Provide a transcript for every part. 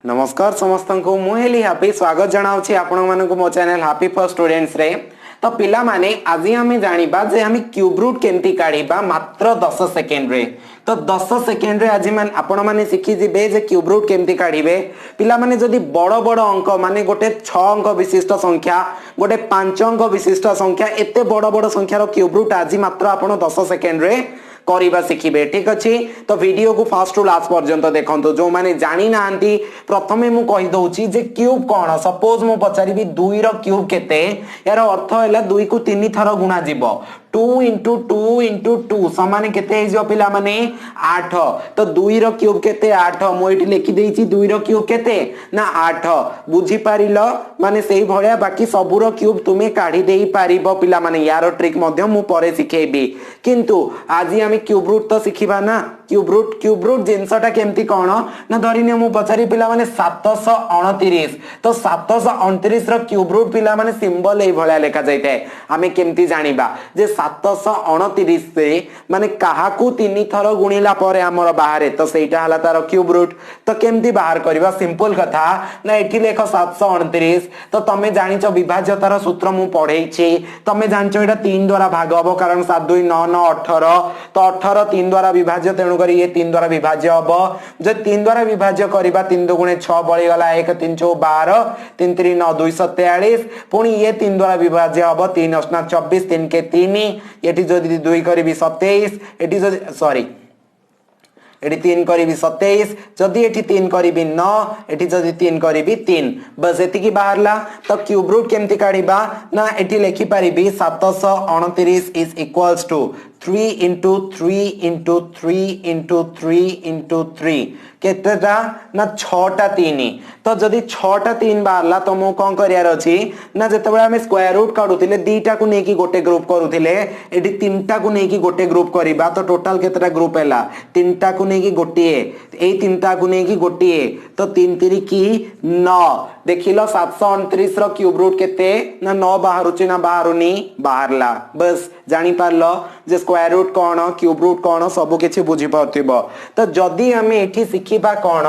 नमस्कार समस्त को मुझे हापी स्वागत जनाऊँ आपण मानक मो चैनल हापी फॉर स्टूडेंट्स रे। तो पिला माने आज आम जानिबा जे हम क्यूब रूट केमती काढिबा मात्र 10 सेकेंड रे। तो 10 सेकेंड रे आज आपण माने शिखि जिबे जे क्यूब रूट केमती काढिबे। पिला माने जदी बड़ बड़ अंक माने गोटे 6 अंक विशिष्ट संख्या गोटे 5 अंक विशिष्ट संख्या एते बड़ बड़ संख्यार क्यूब रूट आज मात्र आपण 10 सेकेंड रे करिबा शिखिबे। ठीक अछि तो वीडियो को फर्स्ट टू लास्ट पर्यंत देखंतु। जो माने जानि नांती प्रथमे मु कहि दउची जे क्यूब कोन। सपोज मु पचारिबी 2 रो क्यूब केते, यार अर्थ हैला 2 को 3 थर गुणा जीवो। 2 into 2 into 2 समान केते हिजो पिला माने 8। तो 2 रो क्यूब केते 8। मु एठी लिखि देइची 2 रो क्यूब केते ना 8। बुझी पारिलो माने सेही भलिया बाकी सबु रो क्यूब तुमे काढी देई पारिबो पिला माने। यार ट्रिक मध्ये मु परे सिखेबी, किंतु आज हम क्यूब रूट तो शिखिबा ना। क्यूब रूट जिनसटा केमती कोन ना धरिने मु पचारि पिला माने 729। तो 729 रो क्यूब रूट पिला माने सिंबल एई भलिया लेखा जायते। हमें केमती जानिबा जे 729 से माने काहाकू 3 थर गुणिला परे हमर बाहरे, तो सेटा हला तार क्यूब रूट। तो केमती बाहर करबा सिंपल कथा ना एठी लेख 729। तो तमे जानिचो विभाज्यतार सूत्र मु पढेइछि। तमे जानिचो एटा 3 द्वारा भाग हबो कारण 7 2 9 9 18। तो 18 3 द्वारा विभाज्य, तेणु करी ये 3 द्वारा विभाज्य हबो। जे 3 द्वारा विभाज्य करबा 3 दुगुणे 6 बळी गला 1 3 4 12 3 3 9 243। पुणी ये 3 द्वारा विभाज्य हबो 3 8 24 3 के 3। एठी जदि 2 करबी 27, एठी जदि सॉरी एठी 3 करबी 27, जदि एठी 3 करबी 9, एठी जदि 3 करबी 3, बस एति की बाहरला। तो क्यूब रूट केमती काढिबा ना एठी लेखि पारिबी 729 is equals to 3 into 3 into 3 into 3 into 3 केतेटा ना 6टा 3। तो जदि 6टा 3 बाहरला तो मु कोन करियार अछि ना जेतेबेला हम स्क्वायर रूट काढुतिले 2टा को नेकी गोटे ग्रुप करूतिले, एठी 3टा को नेकी गोटे ग्रुप करिबा। तो टोटल केतेटा ग्रुप हैला 3टा को नेकी गोटिए, एई 3टा को नेकी गोटिए। तो 3 3 की 9 देखिलो 729 रो क्यूब रूट केते ना 9 बाहरुची ना बाहरुनी बाहरला। बस जानि पारलो जे स्क्वायर रूट कोन क्यूब रूट कोन सब किछि बुझी पाउथिबो। तो जदी हमें एठी सिखिबा कोन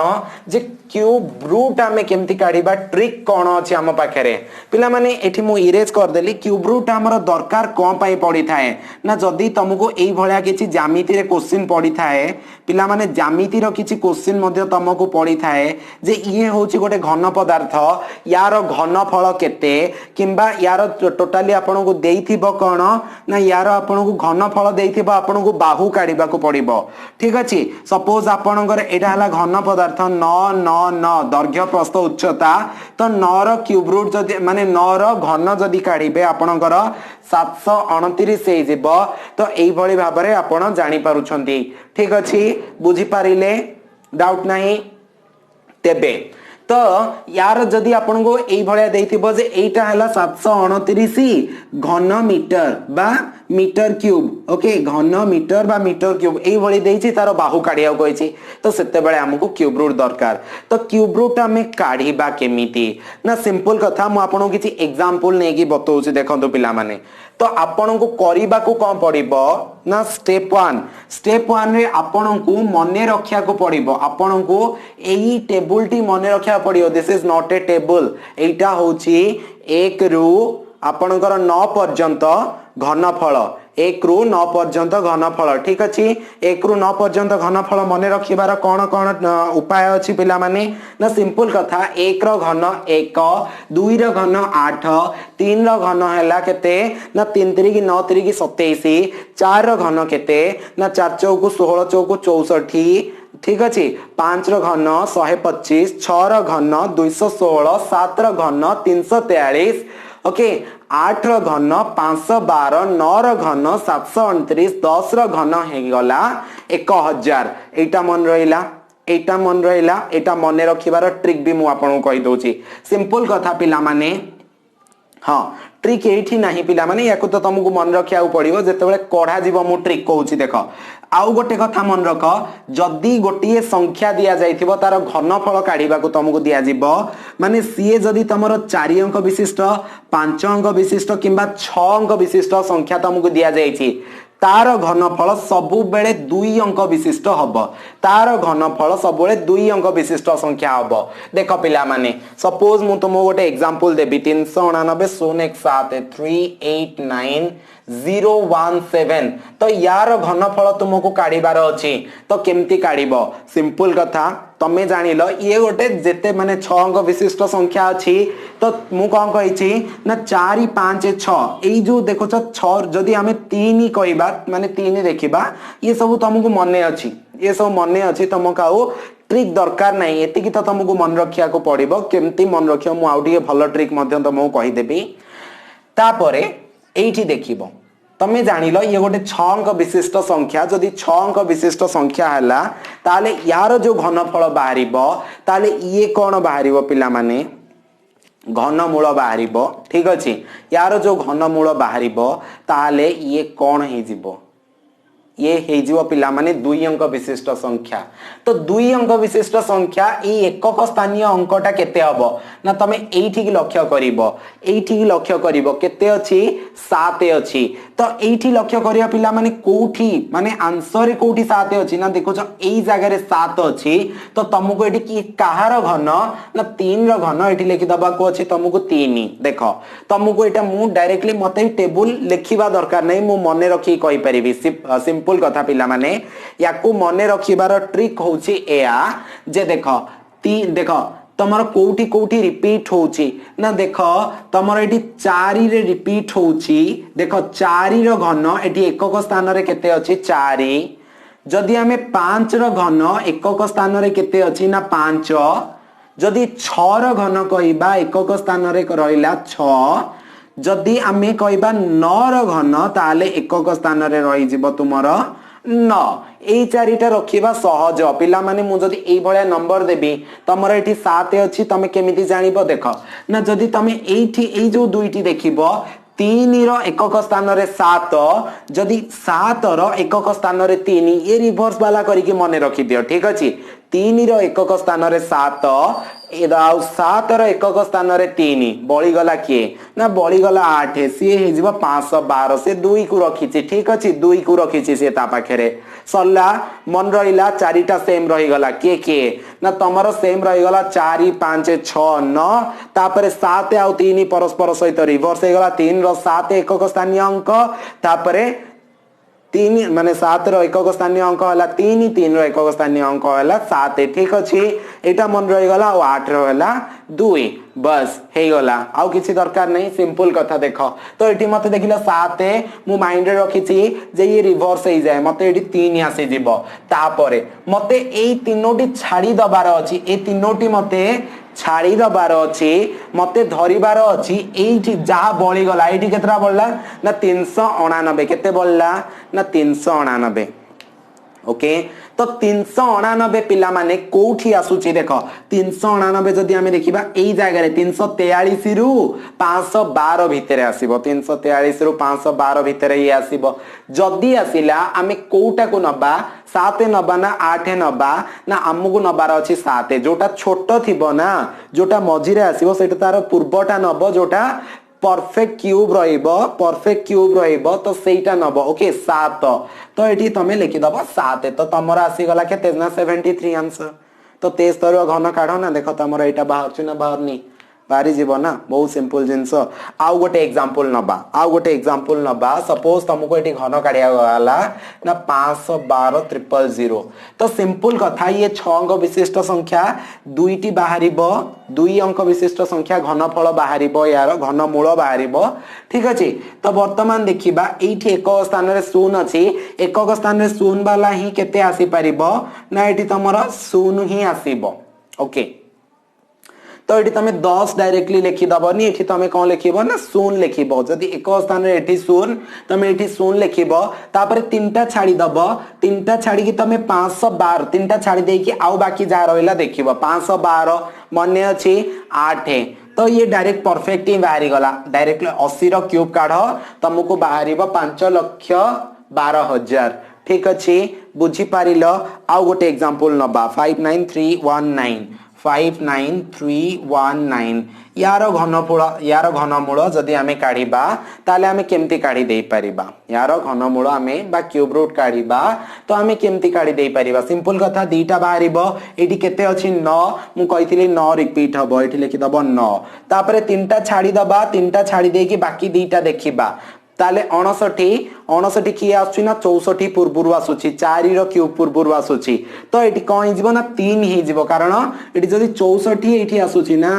जे क्यूब रूट हमें केमती काढिबा ट्रिक कोन अछि हम पाखरे। पिला माने एठी मु इरेज कर देली। क्यूब रूट हमर दरकार कोन पई पड़ी थाए ना जदी तुमको एई भलिया किछि ज्यामिति रे क्वेश्चन पड़ी थाए, पिला माने ज्यामिति रो किछि क्वेश्चन मध्ये तुमको पड़ी थाए जे इए होछि गोटे घन पदार्थ, यार घनफल केते किंबा यार टोटली आपन को देइथिबो कोन ना यार आपन को घनफल देइथिबो आपन को बाहु काढिबा को पड़िबो। ठीक अछि सपोज आपनकर एटा हला घन पदार्थ 9 9 9 दैर्घ्य प्रस्थ उच्चता। तो 9 रो क्यूब रूट जदी माने 9 रो घन जदी काढिबे आपनकर 729 हे जिवो। तो एई भली भाबरे आपण जानि पारुछंती। ठीक अछि बुझी पारिले डाउट नाही तेबे। तो यार जदी आपन को एई भलिया देइथिबो जे एटा हला 729 घन मीटर बा मीटर क्यूब। ओके घन मीटर बा मीटर क्यूब एई भली देइछि तार बाहु काढिया कहिछि। तो सेते बेले हमकु क्यूब रूट दरकार। तो क्यूब रूट हमें काढिबा केमिति ना सिंपल कथा मु आपन किछि एग्जांपल नेकी बतौछि देखंतु पिला माने। तो आपन को करिबा को कोन पड़िबो ना स्टेप 1 रे आपन को मने रखिया को पड़िबो। आपन को एई टेबल टी मने रखिया पड़ियो। This is not a table, एटा होछि 1 रु आपनकर 9 पर्यंत घनफल। 1 रु 9 पर्यंत घनफल। ठीक अछि 1 रु 9 पर्यंत घनफल मने रखिबार कोन कोन उपाय अछि पिला माने ना सिंपल कथा। 1 रो घन 1, 2 रो घन 8, 3 रो घन हैला केते ना 3 3 की 9 3 की 27, 4 रो घन केते ना 4 चौको 16 चौको 64। ठीक अछि 5 रो घन 125, 6 रो घन 216, 7 रो घन 343। ओके 8 रो घन 512, 9 रो घन 729, 10 रो घन हे गला 1000। एटा मन रहिला एटा मन रहिला। एटा मने रखिबार ट्रिक भी मु आपन को कहि दोछि। सिंपल कथा पिला माने। हाँ ट्रिक एठी नाही पिला माने याको तो तुमको मन रखिया पड़िबो जेतेबेले कढा जीव। मु ट्रिक कहूछि देख। आउ गोटे कथा मन रख, जदि गोटे संख्या दिया जाइथिबो तार घनफल काढिबा को तुमको दिया जिवो माने सीए जदि तमरो 4 अंक विशिष्ट 5 अंक विशिष्ट किंबा 6 अंक विशिष्ट संख्या तुमको दिया जाइछि, तार घनफल सबु बेले 2 अंक विशिष्ट हब तार घनफल सब बेले 2 अंक विशिष्ट संख्या हब देख पिला माने सपोज मु तुमको गोटे एग्जांपल देबी 389 0 1 7 389 017 तो यार घनफल तुमको काढिबार अछि तो केमती काढिबो सिंपल कथा तमे जानिलो ये गोटे जेते माने 6 अंक विशिष्ट संख्या अछि तो मु कोन कहि छी ना 4 5 6 एई जो देखो 6 जदी हमें 3 कहबा माने 3 देखिबा ये सब तुमको मने अछि ये सब मने अछि तुमको आउ ट्रिक दरकार नहीं एति कि तो तुमको मन रखिया को पड़िबो केमती मन रखियो मु आउ टिके भलो ट्रिक मध्य तुमको कहि देबी तापरे एठी देखिबो तमे जानिलो ये गोटे 6 अंक विशिष्ट संख्या जदि 6 अंक विशिष्ट संख्या हला ताले यार जो घनफल बाहरिबो ताले ये कोन बाहरिबो पिला माने घनमूल बाहरिबो ठीक अछि यार जो घनमूल बाहरिबो ताले ये कोन हे जिवो ये हे जिवो पिला माने 2 अंक विशिष्ट संख्या तो 2 अंक विशिष्ट संख्या ई एकक स्थानीय अंकटा केते हबो ना तमे एठी की लक्ष्य करिवो एठी की लक्ष्य करिवो केते अछि 7 अछि तो एठी लक्ष्य करिया पिला माने कोठी माने आंसर कोठी 7 अछि ना देखो छ एई जगह रे 7 अछि तो तुमको एठी की काहार घन ना 3 रो घन एठी लिखि दबा को अछि तुमको 3 देखो तुमको एटा मु डायरेक्टली मते टेबल लिखिबा दरकार नै मु मने रखी कहि परिबी सिंपल कथा पिला माने याकू मने रखिबार ट्रिक होची एया जे देखो देखो तमर कोठी कोठी रिपीट होची ना देखो तमर एठी 4 रे रिपीट होची देखो 4 रो घन एठी एकक स्थान रे केते अछि 4 जदि हमें 5 रो घन एकक स्थान रे केते अछि ना 5 जदि 6 रो घन कहिबा एकक स्थान रे रहिला 6 जदि आमे कहबा 9 रो घन ताले एकक स्थान रे रहि जिवो तुमरो 9 एई चारिटा रखिबा सहज पिला माने मु जदि एई भलिया नंबर देबी तमरो एठी 7 अछि तमे केमिति जानिबो देखो ना जदि तमे एठी एई जो दुईटी देखिबो 3 रो एकक स्थान रे 7 जदि 7 रो एकक स्थान रे 3 ये रिवर्स वाला करी के मने रखि दियो ठीक अछि 3 रो एकक स्थान रे 7 एदाउ 7 रो एकक स्थान रे 3 बळी गला किए ना बळी गला 8 सी हे जिवो 512 से 2 को रखिछि ठीक अछि 2 को रखिछि से ता पाखरे सल्ला मन रहिला चारिटा सेम रहि गला के ना तमरो सेम रहि गला 4 5 6 9 तापरे 7 आ 3 परस्पर सहित रिवर्स हे गला 3 रो 7 एकक स्थानीय अंक तापरे 3 माने 7 रो एकक स्थानीय अंक हला 3 3 रो एकक स्थानीय अंक हला 7 ठीक अछि एटा मन रहि गला और 8 रो हला 2 बस हे गला आउ किछि दरकार नहीं सिंपल कथा देखो तो एठी मते देखिला 7 मु माइंड रे रखिछि जे ये रिवर्स हे जाय मते एठी 3 आसी जिवो तापरे मते एई तीनोटी छाडी दबार अछि ए तीनोटी मते छाडी दबार अछि मते धरिबार अछि एठी जहा बळी गला एठी केतरा बळला ना 389 केते बळला ना 389 ओके तो 389 पिला माने कोठी आसुची देखो 389 जदि हमें देखिबा एई जगह रे 343 रु 512 भितरे आसीबो 343 रु 512 भितरे ही आसीबो जदि आसिला हमें कोटा को नबा 7 नबा ना 8 नबा ना हमगु नबार अछि 7 जोटा छोटो थिबो ना जोटा मझिरे आसीबो सेटा तार पूर्वटा नबो जोटा परफेक्ट क्यूब रहिबो तो सेटा नबो ओके 7 तो एठी तमे लिखि दबो 7 तो तमरा आसी गला केते ना 73 आंसर तो 73 घन काढो ना देखो तमरा एटा बाहर छु ना बाहर नी बाहरी जीव ना बहुत सिंपल जिंस आउ गोटे एग्जांपल नबा सपोज तुमको एठी घन काढिया गला ना 512 000 तो सिंपल कथा ये 6 अंक विशिष्ट संख्या दुईटी बाहरिबो 2 अंक विशिष्ट संख्या घनफल बाहरिबो यार घनमूल बाहरिबो ठीक अछि तो वर्तमान देखिबा एठी एक स्थान रे 0 अछि एकक स्थान रे 0 वाला ही केते आसी परिबो ना एठी तमरा 0 ही आसीबो ओके तो एठी तमे 10 डायरेक्टली लिखि दबनी एठी तमे कोन लिखिबो ना 0 लिखिबो जदी एक स्थान रे एठी 0 तमे एठी 0 लिखिबो तापर तीनटा छाडी दबो तीनटा छाडी कि तमे 512 तीनटा छाडी देई कि आउ बाकी जा रहइला देखिबो 512 मने अछि 8 तो ये डायरेक्ट परफेक्ट ही बाहरी गला डायरेक्टली 80 रो क्यूब काढो तुमको बाहरिबो 5,12,000 ठीक अछि बुझी पारिलो आउ गोटे एग्जांपल नबा 59319 59319 यार घनमूल जदि आमे काढिबा ताले आमे केमती काढी देई परिबा यार घनमूल आमे बा क्यूब रूट काढिबा तो आमे केमती काढी देई परिबा सिंपल कथा दीटा बाहरिबो एठी केते अछि 9 मु कहितली 9 रिपीट हबो एठी लिखि दबो 9 तापरे तीनटा छाडी दबा तीनटा छाडी देकी बाकी दीटा देखिबा ताले 59 किए आसुची ना 64 पूर्वरु आसुची 4 रो क्यूब पूर्वरु आसुची तो एठी कोन हिजबो ना 3 हिजबो कारण एठी जदी 64 एठी आसुची ना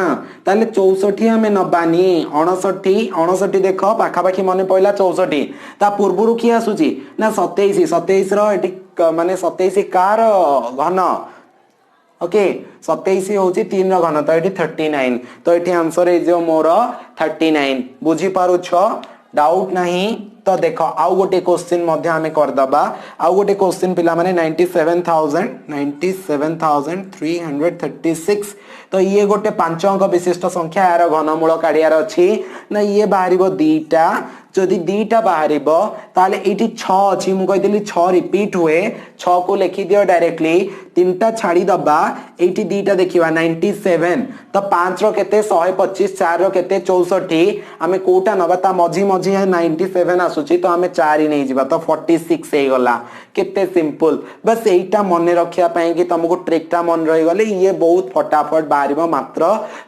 ताले 64 हमें नबानी 59 देखो पाखा पाखी मने पइला 64 ता पूर्वरु किए आसुची ना 27 रो एठी माने 27 कार घन ओके 27 होची 3 रो घन तो एठी 39 तो एठी आंसर हे जो मोर 39 बुझी पारु छ डाउट नहीं तो देखो आउ गोटे क्वेश्चन मध्य हमें कर दबा आउ गोटे क्वेश्चन पिला माने 97,336 तो ये गोटे 5 अंक विशिष्ट संख्या यार घनमूल काढियार अछि ना ये बाहरिबो दीटा जदि दीटा बाहरिबो ताले एठी 6 अछि मु कहितली 6 रिपीट हुए 6 को लिखि दियो डायरेक्टली तीनटा छाडी दबा एठी दीटा देखिबा 97 तो 5 रो केते 125 4 रो केते 64 हमें कोटा नबा ता मझी मझी 97 आसुची तो हमें 4 ही नहीं जिबा तो 46 हे गला केते सिंपल बस एटा मन रखिया पई कि तुमको ट्रिकटा मन रही गले ये बहुत फटाफट बाहरिबो मात्र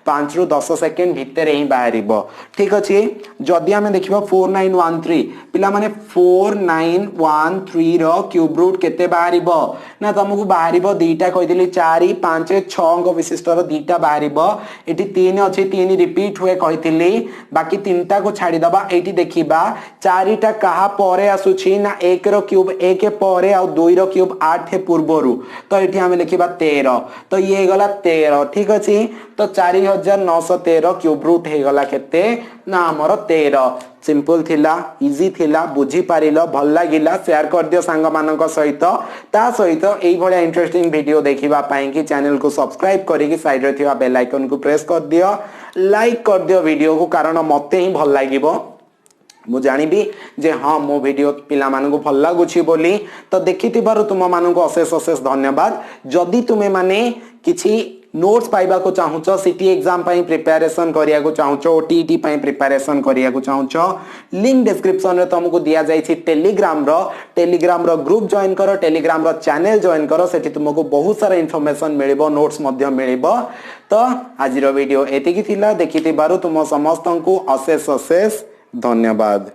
5 रु 10 सेकंड भीतर ही बाहरिबो ठीक अछि जदी हमें देखिबो 4913 पिला माने 4913 रो क्यूब रूट केते बाहरिबो ना तुमको बाहरिबो दीटा कहिदिली 4 5 6 अंक विशिष्ट रो दीटा बाहरिबो एठी 3 अछि 3 रिपीट हुए कहिदिली बाकी तीनटा को छाडी दबा एठी देखिबा 4 टा कहा परे आसुची ना 1 रो क्यूब 1 परे आ 2 रो क्यूब 8 पूर्वरु तो एठी हमें लिखिबा 13 तो ये गला 13 ठीक अछि तो 4913 क्यूब रूट हे गला केते ना हमर 13 सिंपल थिला इजी थिला बुझी पारिलो भल लागिला शेयर कर दियो सांग मानक सहित ता सहित एई भलिया इंटरेस्टिंग वीडियो देखिबा पाई कि चैनल को सब्सक्राइब करी कि साइड रे थिबा बेल आइकन को प्रेस कर दियो लाइक कर दियो वीडियो को कारण मते ही भल लागिबो मु जानिबी जे हाँ मो वीडियो पिला मानकु भल लागुछि बोली तो देखिथिबारु तुम मानकु अशेष अशेष धन्यवाद जदि तुमे माने किछि नोट्स पाइबा को चाहुचो सिटी एग्जाम पई प्रिपरेशन करिया को चाहुचो ओटीटी पई प्रिपरेशन करिया को चाहुचो लिंक डिस्क्रिप्शन रे तुमको दिया जाई छि टेलीग्राम रो ग्रुप जॉइन करो टेलीग्राम रो चैनल जॉइन करो सेठी तुमको बहुत सारा इंफॉर्मेशन मिलिबो नोट्स मध्य मिलिबो तो आज रो वीडियो एतिकी थिला देखिथिबारु तुम समस्तन को अशेष अशेष धन्यवाद।